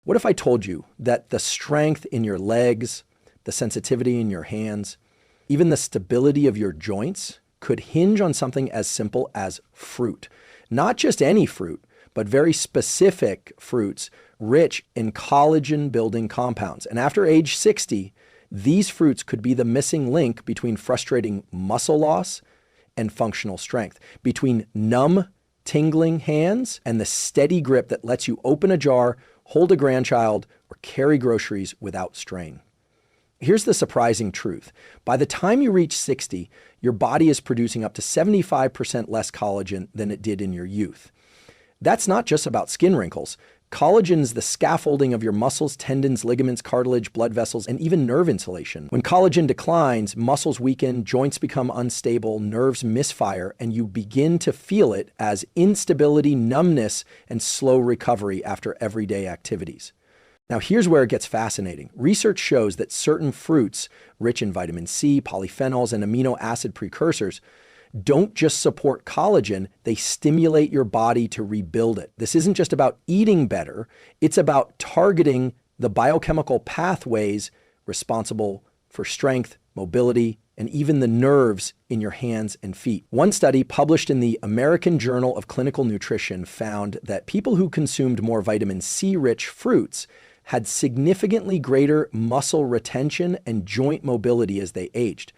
What if I told you that the strength in your legs, the sensitivity in your hands, even the stability of your joints could hinge on something as simple as fruit? Not just any fruit, but very specific fruits rich in collagen-building compounds. And after age 60, these fruits could be the missing link between frustrating muscle loss and functional strength, between numb, tingling hands and the steady grip that lets you open a jar, hold a grandchild, or carry groceries without strain. Here's the surprising truth. By the time you reach 60, your body is producing up to 75% less collagen than it did in your youth. That's not just about skin wrinkles. Collagen is the scaffolding of your muscles, tendons, ligaments, cartilage, blood vessels, and even nerve insulation. When collagen declines, muscles weaken, joints become unstable, nerves misfire, and you begin to feel it as instability, numbness, and slow recovery after everyday activities. Now, here's where it gets fascinating. Research shows that certain fruits, rich in vitamin C, polyphenols, and amino acid precursors, don't just support collagen, they stimulate your body to rebuild it. This isn't just about eating better, it's about targeting the biochemical pathways responsible for strength, mobility, and even the nerves in your hands and feet. One study published in the American Journal of Clinical Nutrition found that people who consumed more vitamin C-rich fruits had significantly greater muscle retention and joint mobility as they aged.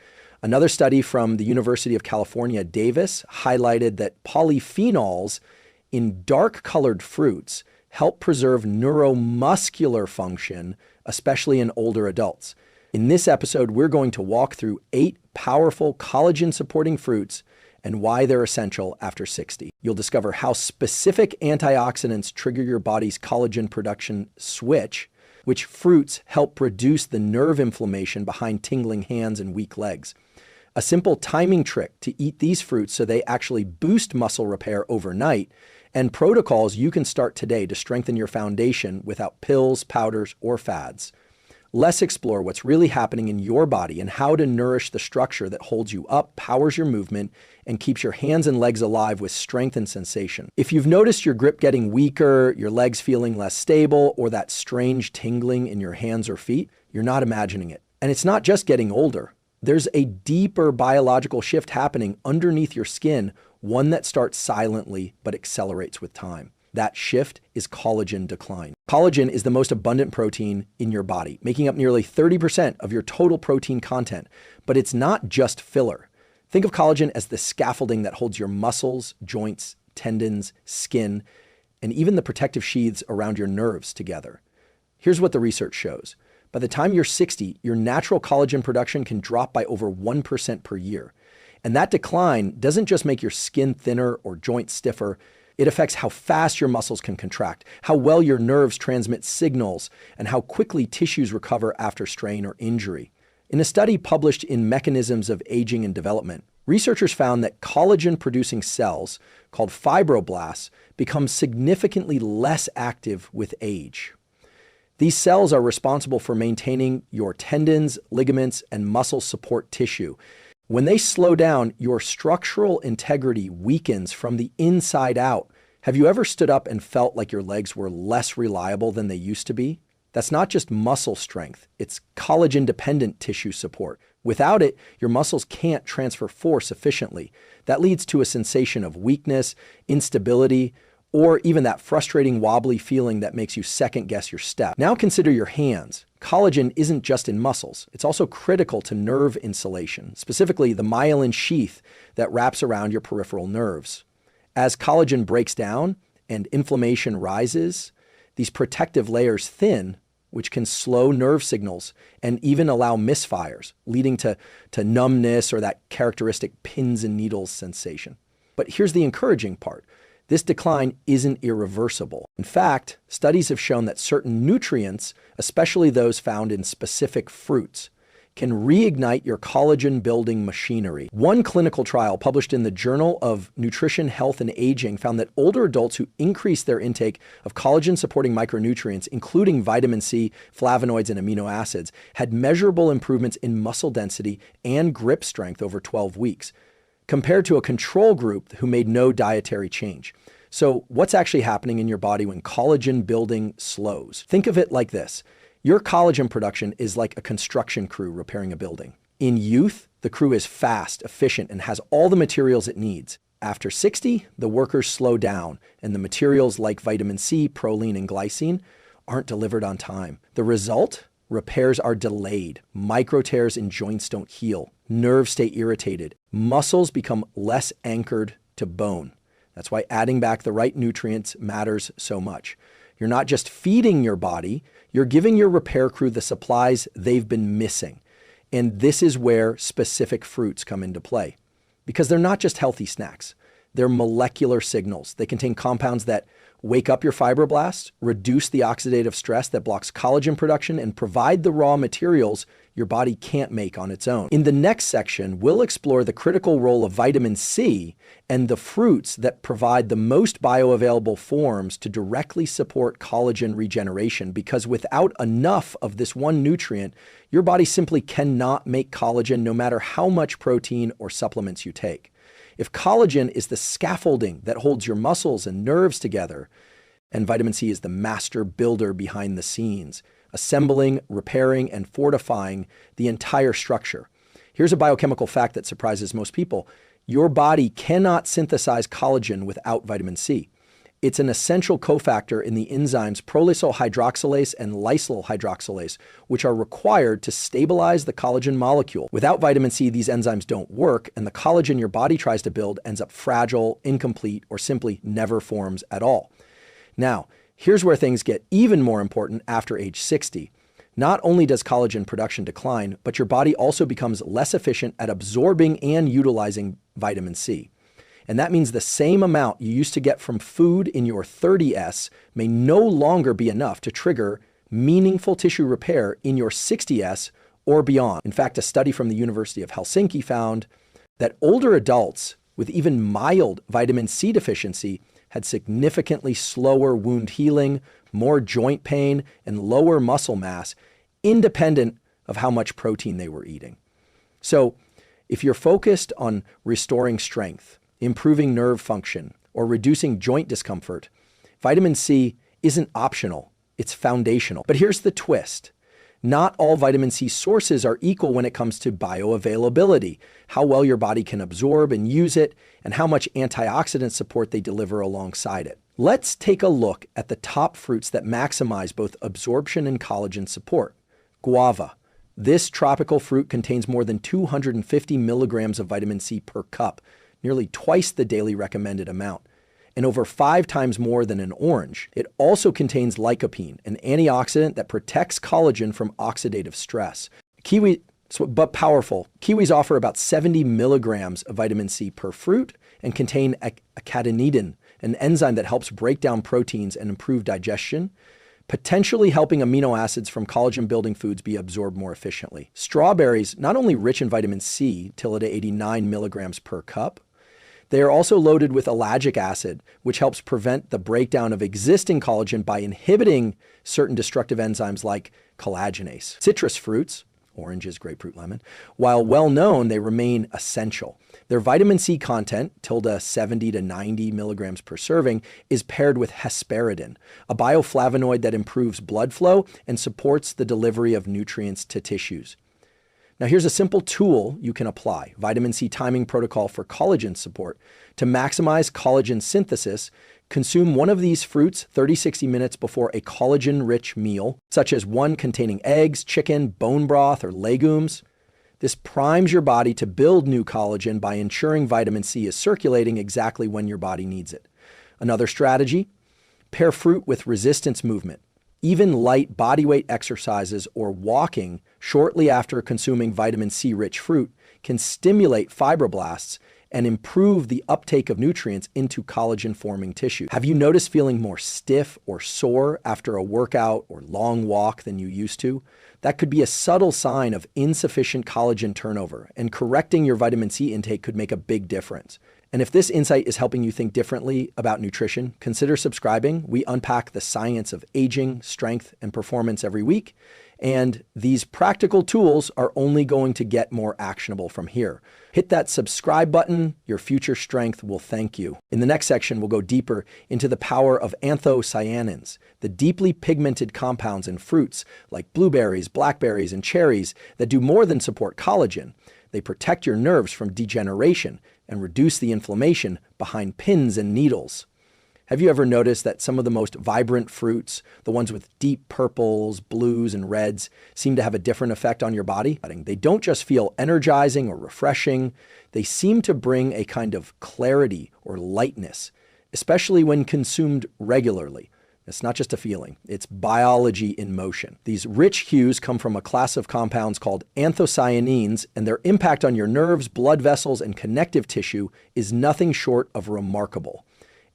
Another study from the University of California, Davis, highlighted that polyphenols in dark-colored fruits help preserve neuromuscular function, especially in older adults. In this episode, we're going to walk through 8 powerful collagen-supporting fruits and why they're essential after 60. You'll discover how specific antioxidants trigger your body's collagen production switch, which fruits help reduce the nerve inflammation behind tingling hands and weak legs. A simple timing trick to eat these fruits so they actually boost muscle repair overnight, and protocols you can start today to strengthen your foundation without pills, powders, or fads. Let's explore what's really happening in your body and how to nourish the structure that holds you up, powers your movement, and keeps your hands and legs alive with strength and sensation. If you've noticed your grip getting weaker, your legs feeling less stable, or that strange tingling in your hands or feet, you're not imagining it. And it's not just getting older. There's a deeper biological shift happening underneath your skin, one that starts silently but accelerates with time. That shift is collagen decline. Collagen is the most abundant protein in your body, making up nearly 30% of your total protein content. But it's not just filler. Think of collagen as the scaffolding that holds your muscles, joints, tendons, skin, and even the protective sheaths around your nerves together. Here's what the research shows. By the time you're 60, your natural collagen production can drop by over 1% per year. And that decline doesn't just make your skin thinner or joints stiffer, it affects how fast your muscles can contract, how well your nerves transmit signals, and how quickly tissues recover after strain or injury. In a study published in Mechanisms of Aging and Development, researchers found that collagen-producing cells, called fibroblasts, become significantly less active with age. These cells are responsible for maintaining your tendons, ligaments, and muscle support tissue. When they slow down, your structural integrity weakens from the inside out. Have you ever stood up and felt like your legs were less reliable than they used to be? That's not just muscle strength, it's collagen-dependent tissue support. Without it, your muscles can't transfer force efficiently. That leads to a sensation of weakness, instability, or even that frustrating wobbly feeling that makes you second-guess your step. Now consider your hands. Collagen isn't just in muscles. It's also critical to nerve insulation, specifically the myelin sheath that wraps around your peripheral nerves. As collagen breaks down and inflammation rises, these protective layers thin, which can slow nerve signals and even allow misfires, leading to numbness or that characteristic pins and needles sensation. But here's the encouraging part. This decline isn't irreversible. In fact, studies have shown that certain nutrients, especially those found in specific fruits, can reignite your collagen-building machinery. One clinical trial published in the Journal of Nutrition, Health, and Aging found that older adults who increased their intake of collagen-supporting micronutrients, including vitamin C, flavonoids, and amino acids, had measurable improvements in muscle density and grip strength over 12 weeks, compared to a control group who made no dietary change. So what's actually happening in your body when collagen building slows? Think of it like this. Your collagen production is like a construction crew repairing a building. In youth, the crew is fast, efficient, and has all the materials it needs. After 60, the workers slow down, and the materials like vitamin C, proline, and glycine aren't delivered on time. The result? Repairs are delayed. Micro tears in joints don't heal. Nerves stay irritated. Muscles become less anchored to bone. That's why adding back the right nutrients matters so much. You're not just feeding your body, you're giving your repair crew the supplies they've been missing. And this is where specific fruits come into play. Because they're not just healthy snacks. They're molecular signals. They contain compounds that wake up your fibroblasts, reduce the oxidative stress that blocks collagen production, and provide the raw materials your body can't make on its own. In the next section, we'll explore the critical role of vitamin C and the fruits that provide the most bioavailable forms to directly support collagen regeneration, because without enough of this one nutrient, your body simply cannot make collagen no matter how much protein or supplements you take. If collagen is the scaffolding that holds your muscles and nerves together, and vitamin C is the master builder behind the scenes, assembling, repairing, and fortifying the entire structure. Here's a biochemical fact that surprises most people. Your body cannot synthesize collagen without vitamin C. It's an essential cofactor in the enzymes prolysyl hydroxylase and lysyl hydroxylase, which are required to stabilize the collagen molecule. Without vitamin C, these enzymes don't work, and the collagen your body tries to build ends up fragile, incomplete, or simply never forms at all. Now, here's where things get even more important after age 60. Not only does collagen production decline, but your body also becomes less efficient at absorbing and utilizing vitamin C. And that means the same amount you used to get from food in your 30S may no longer be enough to trigger meaningful tissue repair in your 60S or beyond. In fact, a study from the University of Helsinki found that older adults with even mild vitamin C deficiency had significantly slower wound healing, more joint pain, and lower muscle mass, independent of how much protein they were eating. So if you're focused on restoring strength, improving nerve function, or reducing joint discomfort, vitamin C isn't optional, it's foundational. But here's the twist. Not all vitamin C sources are equal when it comes to bioavailability, how well your body can absorb and use it, and how much antioxidant support they deliver alongside it. Let's take a look at the top fruits that maximize both absorption and collagen support. Guava. This tropical fruit contains more than 250 milligrams of vitamin C per cup, nearly twice the daily recommended amount, and over 5 times more than an orange. It also contains lycopene, an antioxidant that protects collagen from oxidative stress. Kiwi, but powerful. Kiwis offer about 70 milligrams of vitamin C per fruit and contain acatinidin, an enzyme that helps break down proteins and improve digestion, potentially helping amino acids from collagen-building foods be absorbed more efficiently. Strawberries, not only rich in vitamin C, till at 89 milligrams per cup, they are also loaded with ellagic acid, which helps prevent the breakdown of existing collagen by inhibiting certain destructive enzymes like collagenase. Citrus fruits, oranges, grapefruit, lemon, while well known, they remain essential. Their vitamin C content, tilde 70 to 90 milligrams per serving, is paired with hesperidin, a bioflavonoid that improves blood flow and supports the delivery of nutrients to tissues. Now here's a simple tool you can apply, vitamin C timing protocol for collagen support. To maximize collagen synthesis, consume one of these fruits 30-60 minutes before a collagen-rich meal, such as one containing eggs, chicken, bone broth, or legumes. This primes your body to build new collagen by ensuring vitamin C is circulating exactly when your body needs it. Another strategy, pair fruit with resistance movement. Even light bodyweight exercises or walking shortly after consuming vitamin C-rich fruit can stimulate fibroblasts and improve the uptake of nutrients into collagen-forming tissue. Have you noticed feeling more stiff or sore after a workout or long walk than you used to? That could be a subtle sign of insufficient collagen turnover, and correcting your vitamin C intake could make a big difference. And if this insight is helping you think differently about nutrition, consider subscribing. We unpack the science of aging, strength, and performance every week. And these practical tools are only going to get more actionable from here. Hit that subscribe button. Your future strength will thank you. In the next section, we'll go deeper into the power of anthocyanins, the deeply pigmented compounds in fruits like blueberries, blackberries, and cherries that do more than support collagen. They protect your nerves from degeneration and reduce the inflammation behind pins and needles. Have you ever noticed that some of the most vibrant fruits, the ones with deep purples, blues, and reds, seem to have a different effect on your body? They don't just feel energizing or refreshing, they seem to bring a kind of clarity or lightness, especially when consumed regularly. It's not just a feeling, it's biology in motion. These rich hues come from a class of compounds called anthocyanins, and their impact on your nerves, blood vessels, and connective tissue is nothing short of remarkable.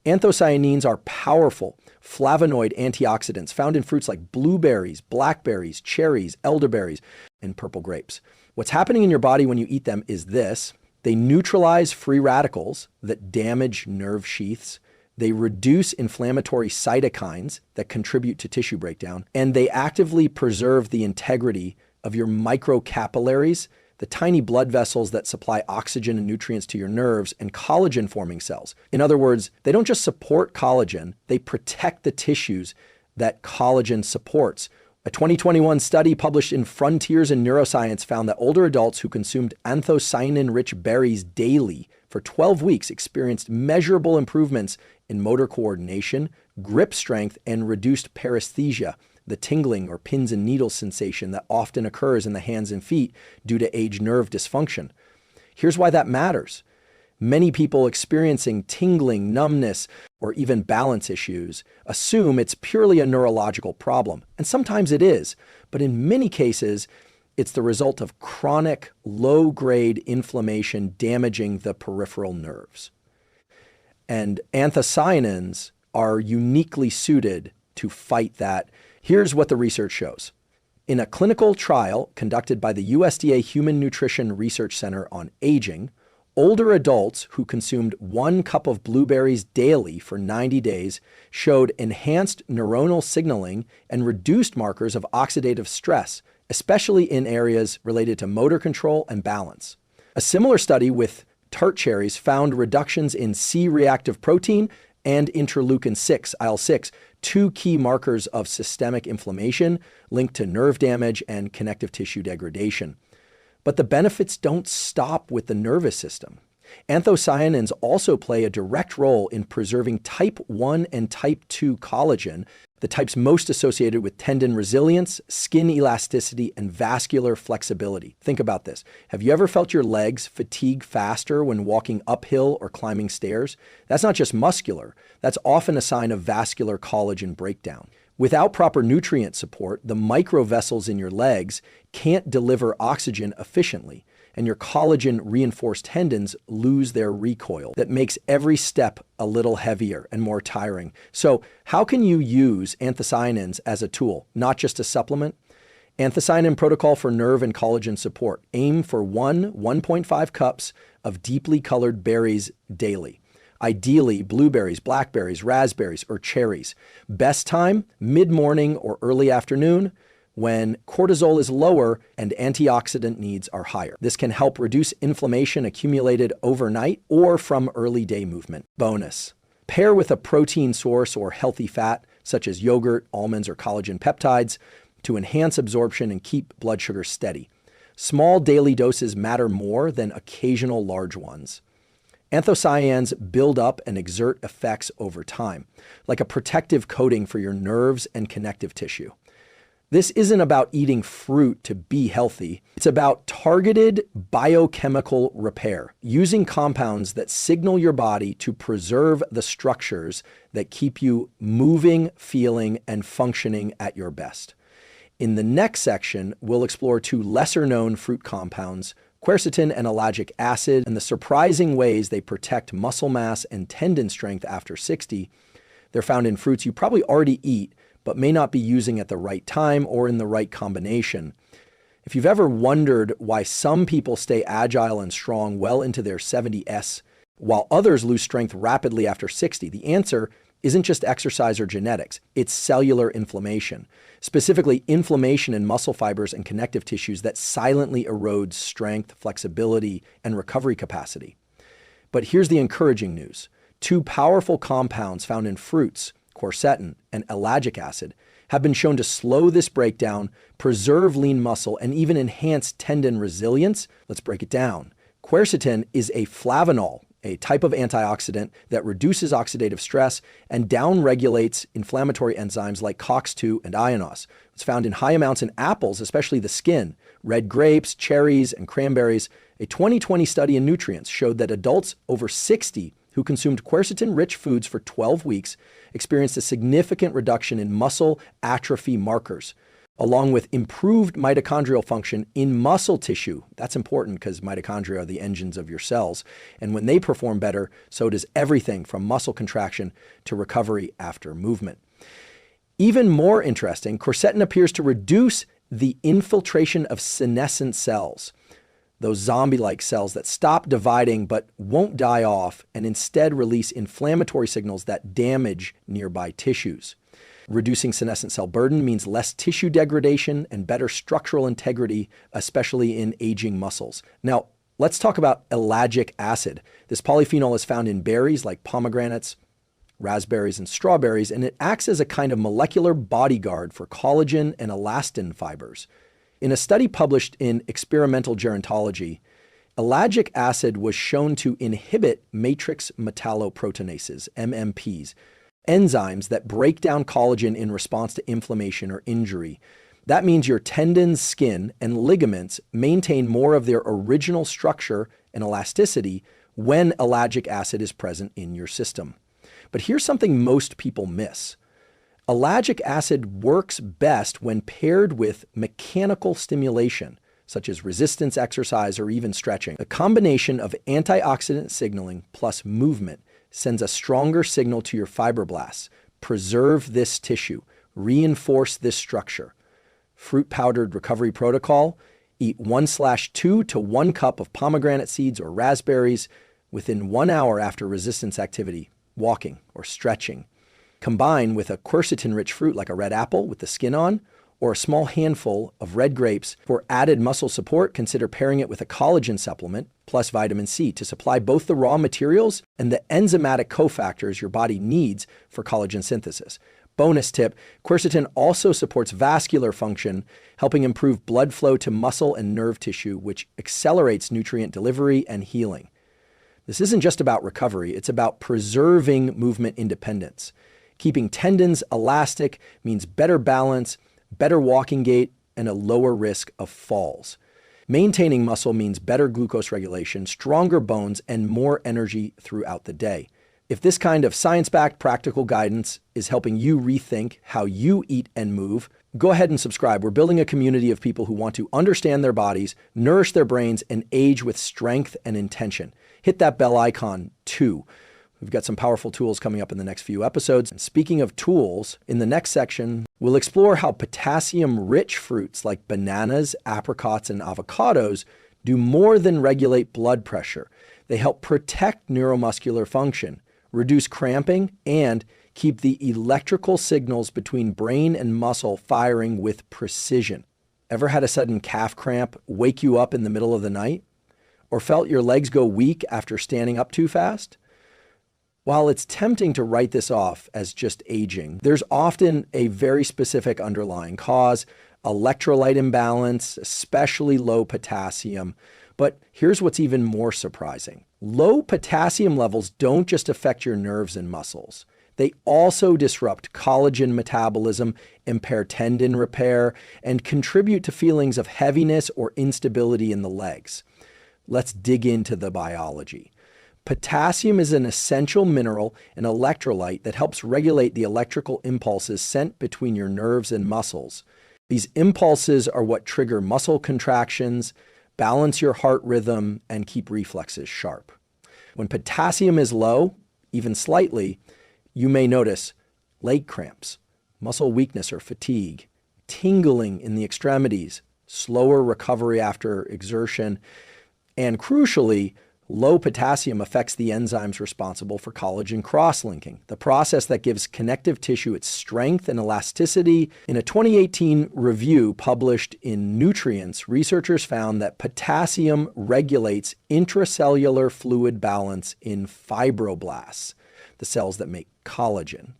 Anthocyanins are powerful flavonoid antioxidants found in fruits like blueberries, blackberries, cherries, elderberries, and purple grapes. What's happening in your body when you eat them is this: they neutralize free radicals that damage nerve sheaths, they reduce inflammatory cytokines that contribute to tissue breakdown, and they actively preserve the integrity of your microcapillaries, the tiny blood vessels that supply oxygen and nutrients to your nerves, and collagen-forming cells. In other words, they don't just support collagen, they protect the tissues that collagen supports. A 2021 study published in Frontiers in Neuroscience found that older adults who consumed anthocyanin-rich berries daily for 12 weeks experienced measurable improvements in motor coordination, grip strength, and reduced paresthesia, the tingling or pins and needles sensation that often occurs in the hands and feet due to age nerve dysfunction. Here's why that matters. Many people experiencing tingling, numbness, or even balance issues assume it's purely a neurological problem, and sometimes it is, but in many cases, it's the result of chronic, low-grade inflammation damaging the peripheral nerves. And anthocyanins are uniquely suited to fight that. Here's what the research shows. In a clinical trial conducted by the USDA Human Nutrition Research Center on Aging, older adults who consumed 1 cup of blueberries daily for 90 days showed enhanced neuronal signaling and reduced markers of oxidative stress, especially in areas related to motor control and balance. A similar study with tart cherries found reductions in C-reactive protein and interleukin-6, IL-6, 2 key markers of systemic inflammation linked to nerve damage and connective tissue degradation. But the benefits don't stop with the nervous system. Anthocyanins also play a direct role in preserving type 1 and type 2 collagen, the types most associated with tendon resilience, skin elasticity, and vascular flexibility. Think about this. Have you ever felt your legs fatigue faster when walking uphill or climbing stairs? That's not just muscular. That's often a sign of vascular collagen breakdown. Without proper nutrient support, the microvessels in your legs can't deliver oxygen efficiently, and your collagen-reinforced tendons lose their recoil. That makes every step a little heavier and more tiring. So how can you use anthocyanins as a tool, not just a supplement? Anthocyanin protocol for nerve and collagen support. Aim for 1.5 cups of deeply colored berries daily. Ideally, blueberries, blackberries, raspberries, or cherries. Best time, mid-morning or early afternoon, when cortisol is lower and antioxidant needs are higher. This can help reduce inflammation accumulated overnight or from early day movement. Bonus: pair with a protein source or healthy fat, such as yogurt, almonds, or collagen peptides, to enhance absorption and keep blood sugar steady. Small daily doses matter more than occasional large ones. Anthocyanins build up and exert effects over time, like a protective coating for your nerves and connective tissue. This isn't about eating fruit to be healthy. It's about targeted biochemical repair, using compounds that signal your body to preserve the structures that keep you moving, feeling, and functioning at your best. In the next section, we'll explore 2 lesser-known fruit compounds, quercetin and ellagic acid, and the surprising ways they protect muscle mass and tendon strength after 60. They're found in fruits you probably already eat, but may not be using at the right time or in the right combination. If you've ever wondered why some people stay agile and strong well into their 70s, while others lose strength rapidly after 60. The answer isn't just exercise or genetics, it's cellular inflammation, specifically inflammation in muscle fibers and connective tissues that silently erodes strength, flexibility, and recovery capacity. But here's the encouraging news. Two powerful compounds found in fruits, quercetin and ellagic acid, have been shown to slow this breakdown, preserve lean muscle, and even enhance tendon resilience. Let's break it down. Quercetin is a flavonol, a type of antioxidant that reduces oxidative stress and downregulates inflammatory enzymes like COX-2 and Ionos. It's found in high amounts in apples, especially the skin, red grapes, cherries, and cranberries. A 2020 study in Nutrients showed that adults over 60 who consumed quercetin-rich foods for 12 weeks experienced a significant reduction in muscle atrophy markers, along with improved mitochondrial function in muscle tissue. That's important because mitochondria are the engines of your cells. And when they perform better, so does everything from muscle contraction to recovery after movement. Even more interesting, quercetin appears to reduce the infiltration of senescent cells, those zombie-like cells that stop dividing but won't die off and instead release inflammatory signals that damage nearby tissues. Reducing senescent cell burden means less tissue degradation and better structural integrity, especially in aging muscles. Now, let's talk about ellagic acid. This polyphenol is found in berries like pomegranates, raspberries, and strawberries, and it acts as a kind of molecular bodyguard for collagen and elastin fibers. In a study published in Experimental Gerontology, ellagic acid was shown to inhibit matrix metalloproteinases, MMPs, enzymes that break down collagen in response to inflammation or injury. That means your tendons, skin, and ligaments maintain more of their original structure and elasticity when ellagic acid is present in your system. But here's something most people miss. Ellagic acid works best when paired with mechanical stimulation, such as resistance exercise or even stretching. A combination of antioxidant signaling plus movement sends a stronger signal to your fibroblasts. Preserve this tissue, reinforce this structure. Fruit powdered recovery protocol: eat 1/2 to 1 cup of pomegranate seeds or raspberries within 1 hour after resistance activity, walking or stretching. Combine with a quercetin-rich fruit like a red apple with the skin on, or a small handful of red grapes. For added muscle support, consider pairing it with a collagen supplement plus vitamin C to supply both the raw materials and the enzymatic cofactors your body needs for collagen synthesis. Bonus tip, quercetin also supports vascular function, helping improve blood flow to muscle and nerve tissue, which accelerates nutrient delivery and healing. This isn't just about recovery, it's about preserving movement independence. Keeping tendons elastic means better balance, better walking gait, and a lower risk of falls. Maintaining muscle means better glucose regulation, stronger bones, and more energy throughout the day. If this kind of science-backed practical guidance is helping you rethink how you eat and move, go ahead and subscribe. We're building a community of people who want to understand their bodies, nourish their brains, and age with strength and intention. Hit that bell icon too. We've got some powerful tools coming up in the next few episodes. And speaking of tools, in the next section, we'll explore how potassium-rich fruits like bananas, apricots, and avocados do more than regulate blood pressure. They help protect neuromuscular function, reduce cramping, and keep the electrical signals between brain and muscle firing with precision. Ever had a sudden calf cramp wake you up in the middle of the night? Or felt your legs go weak after standing up too fast? While it's tempting to write this off as just aging, there's often a very specific underlying cause: electrolyte imbalance, especially low potassium. But here's what's even more surprising. Low potassium levels don't just affect your nerves and muscles. They also disrupt collagen metabolism, impair tendon repair, and contribute to feelings of heaviness or instability in the legs. Let's dig into the biology. Potassium is an essential mineral and electrolyte that helps regulate the electrical impulses sent between your nerves and muscles. These impulses are what trigger muscle contractions, balance your heart rhythm, and keep reflexes sharp. When potassium is low, even slightly, you may notice leg cramps, muscle weakness or fatigue, tingling in the extremities, slower recovery after exertion, and crucially, Low potassium affects the enzymes responsible for collagen cross-linking, the process that gives connective tissue its strength and elasticity. In a 2018 review published in Nutrients, researchers found that potassium regulates intracellular fluid balance in fibroblasts, the cells that make collagen.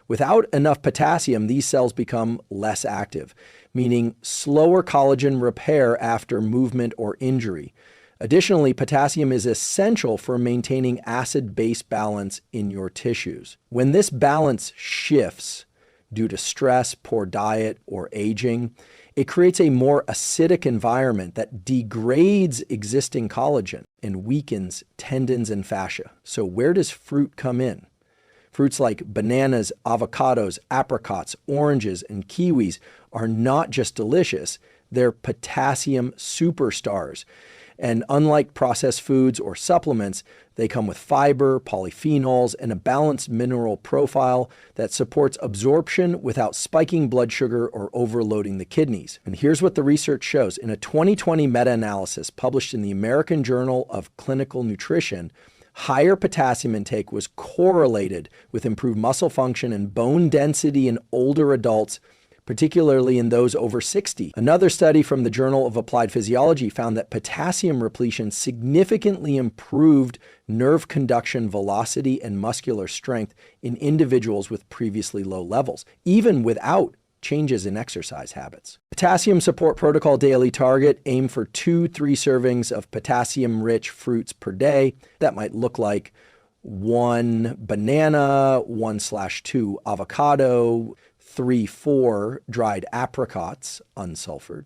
Without enough potassium, these cells become less active, meaning slower collagen repair after movement or injury. Additionally, potassium is essential for maintaining acid-base balance in your tissues. When this balance shifts due to stress, poor diet, or aging, it creates a more acidic environment that degrades existing collagen and weakens tendons and fascia. So where does fruit come in? Fruits like bananas, avocados, apricots, oranges, and kiwis are not just delicious, they're potassium superstars. And unlike processed foods or supplements, they come with fiber, polyphenols, and a balanced mineral profile that supports absorption without spiking blood sugar or overloading the kidneys. And here's what the research shows. In a 2020 meta-analysis published in the American Journal of Clinical Nutrition, higher potassium intake was correlated with improved muscle function and bone density in older adults, particularly in those over 60. Another study from the Journal of Applied Physiology found that potassium repletion significantly improved nerve conduction velocity and muscular strength in individuals with previously low levels, even without changes in exercise habits. Potassium Support Protocol Daily Target: aim for 2-3 servings of potassium-rich fruits per day. That might look like 1 banana, 1/2 avocado, 3-4 dried apricots, unsulfured,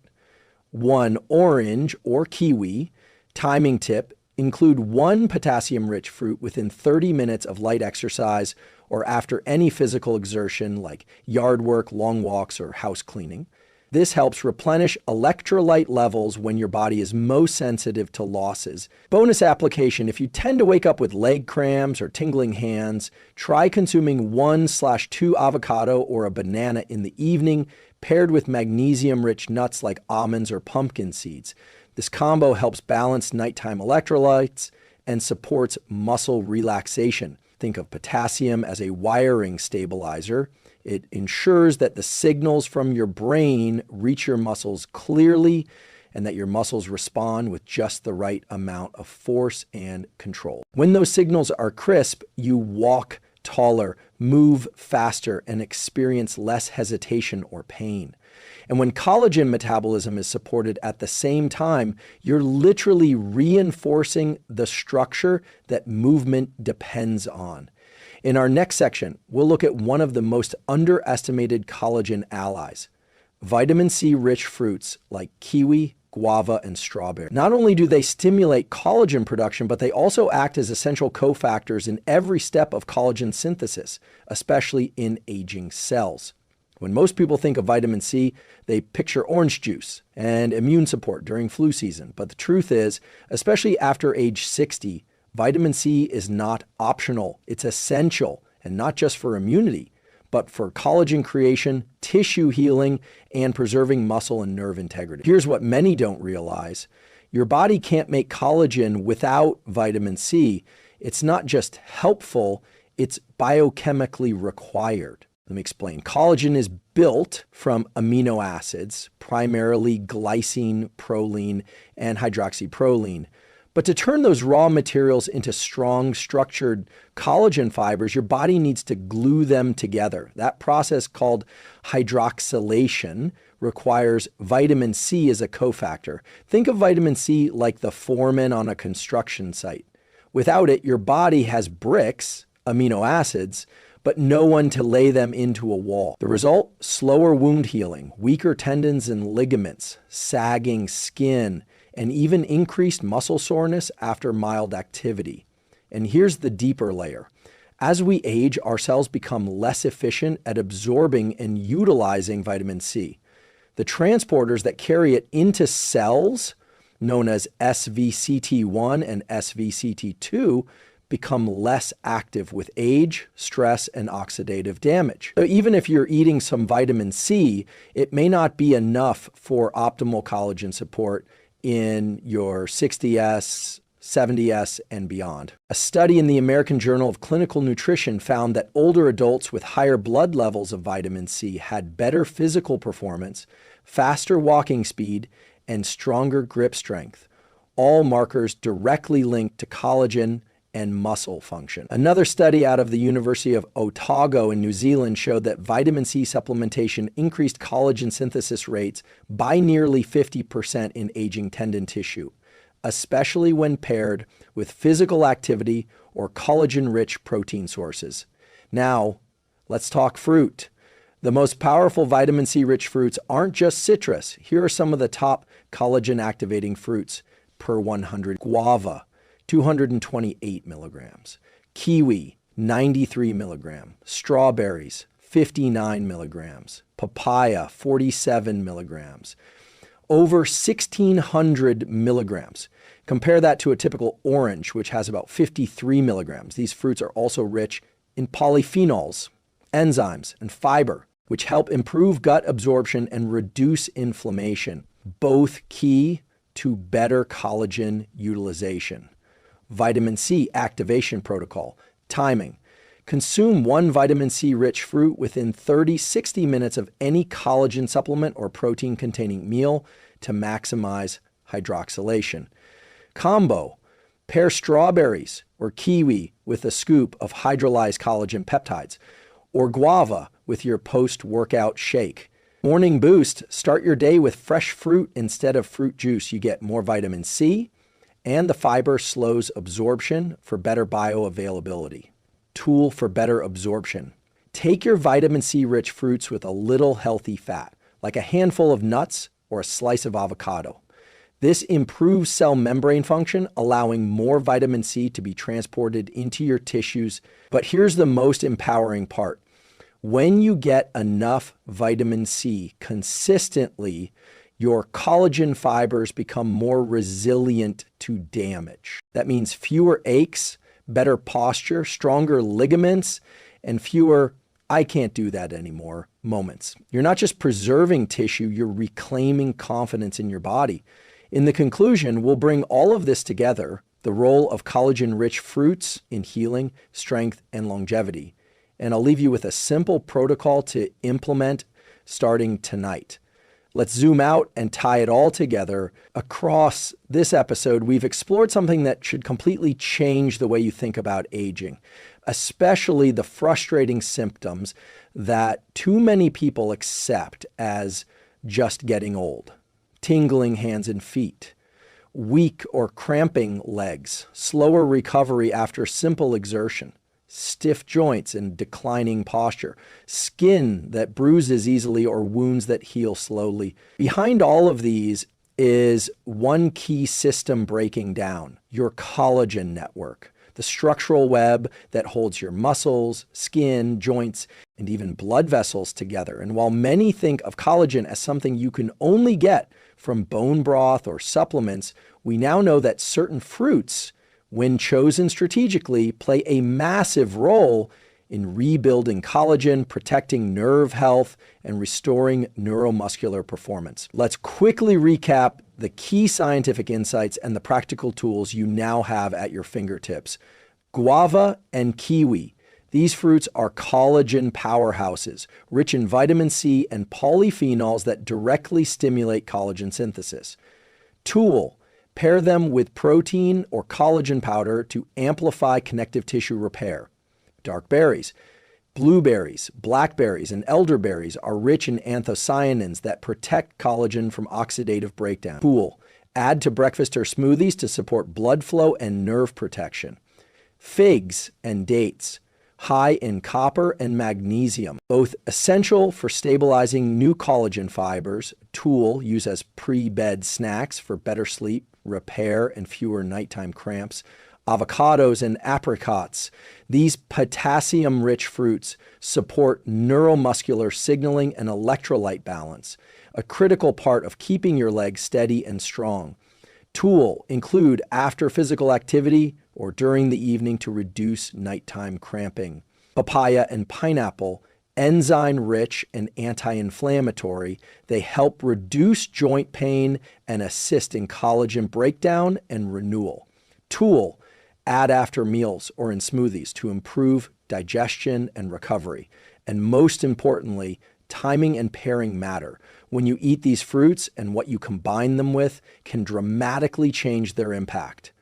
1 orange or kiwi. Timing tip: include 1 potassium-rich fruit within 30 minutes of light exercise or after any physical exertion like yard work, long walks, or house cleaning. This helps replenish electrolyte levels when your body is most sensitive to losses. Bonus application: if you tend to wake up with leg cramps or tingling hands, try consuming 1/2 avocado or a banana in the evening, paired with magnesium-rich nuts like almonds or pumpkin seeds. This combo helps balance nighttime electrolytes and supports muscle relaxation. Think of potassium as a wiring stabilizer. It ensures that the signals from your brain reach your muscles clearly and that your muscles respond with just the right amount of force and control. When those signals are crisp, you walk taller, move faster, and experience less hesitation or pain. And when collagen metabolism is supported at the same time, you're literally reinforcing the structure that movement depends on. In our next section, we'll look at one of the most underestimated collagen allies: vitamin C-rich fruits like kiwi, guava, and strawberry. Not only do they stimulate collagen production, but they also act as essential cofactors in every step of collagen synthesis, especially in aging cells. When most people think of vitamin C, they picture orange juice and immune support during flu season. But the truth is, especially after age 60, vitamin C is not optional. It's essential, and not just for immunity, but for collagen creation, tissue healing, and preserving muscle and nerve integrity. Here's what many don't realize. Your body can't make collagen without vitamin C. It's not just helpful, it's biochemically required. Let me explain. Collagen is built from amino acids, primarily glycine, proline, and hydroxyproline. But to turn those raw materials into strong, structured collagen fibers, your body needs to glue them together. That process, called hydroxylation, requires vitamin C as a cofactor. Think of vitamin C like the foreman on a construction site. Without it, your body has bricks, amino acids, but no one to lay them into a wall. The result: slower wound healing, weaker tendons and ligaments, sagging skin, and even increased muscle soreness after mild activity. And here's the deeper layer. As we age, our cells become less efficient at absorbing and utilizing vitamin C. The transporters that carry it into cells, known as SVCT1 and SVCT2, become less active with age, stress, and oxidative damage. So even if you're eating some vitamin C, it may not be enough for optimal collagen support in your 60s, 70S, and beyond. A study in the American Journal of Clinical Nutrition found that older adults with higher blood levels of vitamin C had better physical performance, faster walking speed, and stronger grip strength, all markers directly linked to collagen and muscle function. Another study out of the University of Otago in New Zealand showed that vitamin C supplementation increased collagen synthesis rates by nearly 50% in aging tendon tissue, especially when paired with physical activity or collagen-rich protein sources. Now, let's talk fruit. The most powerful vitamin C-rich fruits aren't just citrus. Here are some of the top collagen-activating fruits per 100. Guava, 228 milligrams. Kiwi, 93 milligrams. Strawberries, 59 milligrams. Papaya, 47 milligrams. Over 1,600 milligrams. Compare that to a typical orange, which has about 53 milligrams. These fruits are also rich in polyphenols, enzymes, and fiber, which help improve gut absorption and reduce inflammation, both key to better collagen utilization. Vitamin C activation protocol. Timing. Consume one vitamin C-rich fruit within 30-60 minutes of any collagen supplement or protein-containing meal to maximize hydroxylation. Combo. Pair strawberries or kiwi with a scoop of hydrolyzed collagen peptides, or guava with your post-workout shake. Morning boost. Start your day with fresh fruit instead of fruit juice. You get more vitamin C, and the fiber slows absorption for better bioavailability. Tool for better absorption. Take your vitamin C-rich fruits with a little healthy fat, like a handful of nuts or a slice of avocado. This improves cell membrane function, allowing more vitamin C to be transported into your tissues. But here's the most empowering part. When you get enough vitamin C consistently, your collagen fibers become more resilient to damage. That means fewer aches, better posture, stronger ligaments, and fewer "I can't do that anymore" moments. You're not just preserving tissue, you're reclaiming confidence in your body. In the conclusion, we'll bring all of this together, the role of collagen-rich fruits in healing, strength, and longevity. And I'll leave you with a simple protocol to implement starting tonight. Let's zoom out and tie it all together. Across this episode, we've explored something that should completely change the way you think about aging, especially the frustrating symptoms that too many people accept as just getting old. Tingling hands and feet, weak or cramping legs, slower recovery after simple exertion, stiff joints and declining posture, skin that bruises easily or wounds that heal slowly. Behind all of these is one key system breaking down: your collagen network, the structural web that holds your muscles, skin, joints, and even blood vessels together. And while many think of collagen as something you can only get from bone broth or supplements, we now know that certain fruits, when chosen strategically, play a massive role in rebuilding collagen, protecting nerve health, and restoring neuromuscular performance. Let's quickly recap the key scientific insights and the practical tools you now have at your fingertips. Guava and kiwi. These fruits are collagen powerhouses, rich in vitamin C and polyphenols that directly stimulate collagen synthesis. Tool. Pair them with protein or collagen powder to amplify connective tissue repair. Dark berries. Blueberries, blackberries, and elderberries are rich in anthocyanins that protect collagen from oxidative breakdown. Tool. Add to breakfast or smoothies to support blood flow and nerve protection. Figs and dates. High in copper and magnesium, both essential for stabilizing new collagen fibers. Tool. Use as pre-bed snacks for better sleep, repair, and fewer nighttime cramps. Avocados and apricots. These potassium-rich fruits support neuromuscular signaling and electrolyte balance, a critical part of keeping your legs steady and strong. Tool. Include after physical activity or during the evening to reduce nighttime cramping. Papaya and pineapple. Enzyme-rich and anti-inflammatory, they help reduce joint pain and assist in collagen breakdown and renewal. Tool, add after meals or in smoothies to improve digestion and recovery. And most importantly, timing and pairing matter. When you eat these fruits and what you combine them with can dramatically change their impact.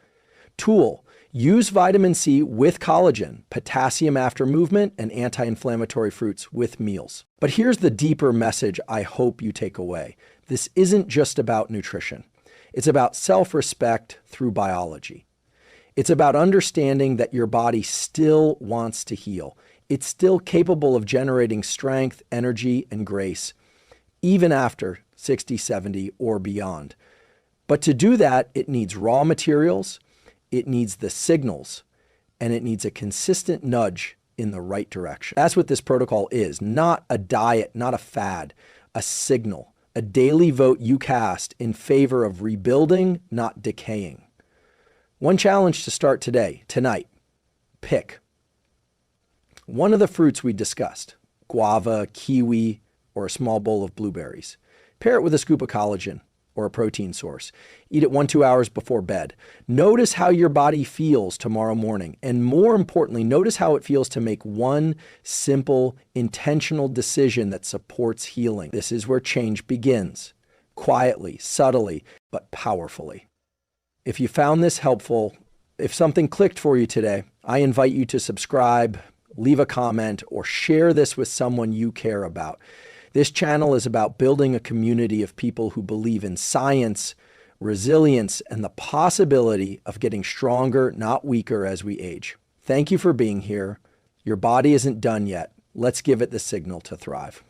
Tool, use vitamin C with collagen, potassium after movement, and anti-inflammatory fruits with meals. But here's the deeper message I hope you take away. This isn't just about nutrition. It's about self-respect through biology. It's about understanding that your body still wants to heal. It's still capable of generating strength, energy, and grace, even after 60, 70, or beyond. But to do that, it needs raw materials, it needs the signals, and it needs a consistent nudge in the right direction. That's what this protocol is, not a diet, not a fad, a signal, a daily vote you cast in favor of rebuilding, not decaying. One challenge to start today, tonight, pick one of the fruits we discussed, guava, kiwi, or a small bowl of blueberries. Pair it with a scoop of collagen or a protein source. Eat it 1-2 hours before bed. Notice how your body feels tomorrow morning. And more importantly, notice how it feels to make one simple, intentional decision that supports healing. This is where change begins, quietly, subtly, but powerfully. If you found this helpful, if something clicked for you today, I invite you to subscribe, leave a comment, or share this with someone you care about. This channel is about building a community of people who believe in science, resilience, and the possibility of getting stronger, not weaker, as we age. Thank you for being here. Your body isn't done yet. Let's give it the signal to thrive.